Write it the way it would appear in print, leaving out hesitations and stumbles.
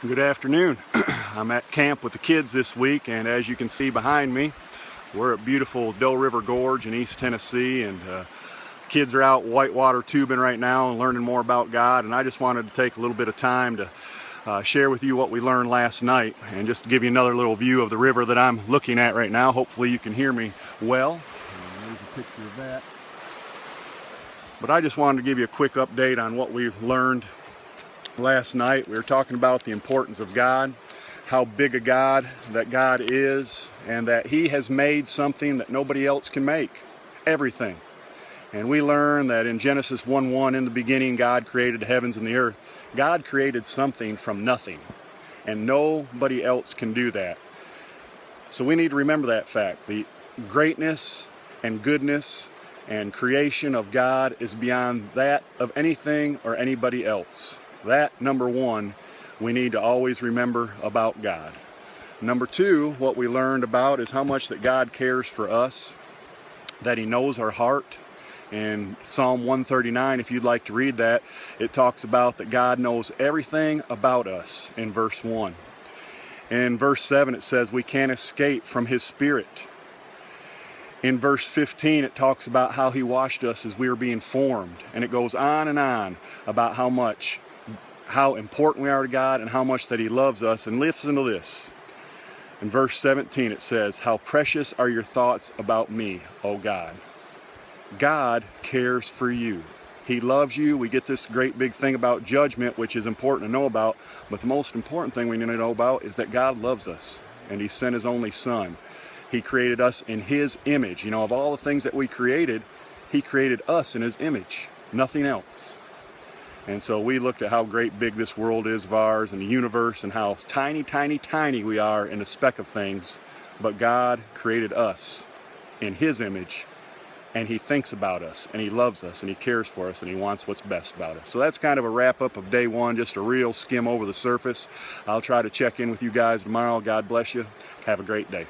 Good afternoon. I'm at camp with the kids this week, and as you can see behind me, we're at beautiful Doe River Gorge in East Tennessee, and kids are out whitewater tubing right now and learning more about God. And I just wanted to take a little bit of time to share with you what we learned last night, and just to give you another little view of the river that I'm looking at right now. Hopefully you can hear me well. And there's a picture of that. But I just wanted to give you a quick update on what we've learned last night. We were talking about the importance of God, how big a God that God is, and that He has made something that nobody else can make, everything. And we learned that in Genesis 1:1, in the beginning God created the heavens and the earth. God created something from nothing, and nobody else can do that. So we need to remember that fact. The greatness and goodness and creation of God is beyond that of anything or anybody else. That, number one, we need to always remember about God. Number two, what we learned about is how much that God cares for us, that He knows our heart. In Psalm 139, if you'd like to read that, it talks about that God knows everything about us in verse 1. In verse 7, it says we can't escape from His Spirit. In verse 15, it talks about how He washed us as we were being formed. And it goes on and on about how important we are to God and how much that He loves us. And listen to this. In verse 17 it says, "How precious are your thoughts about me, O God." God cares for you. He loves you. We get this great big thing about judgment, which is important to know about. But the most important thing we need to know about is that God loves us. And He sent His only Son. He created us in His image. You know, of all the things that we created, He created us in His image. Nothing else. And so we looked at how great big this world is of ours and the universe, and how tiny, tiny, tiny we are in a speck of things. But God created us in His image, and He thinks about us, and He loves us, and He cares for us, and He wants what's best about us. So that's kind of a wrap up of day one, just a real skim over the surface. I'll try to check in with you guys tomorrow. God bless you. Have a great day.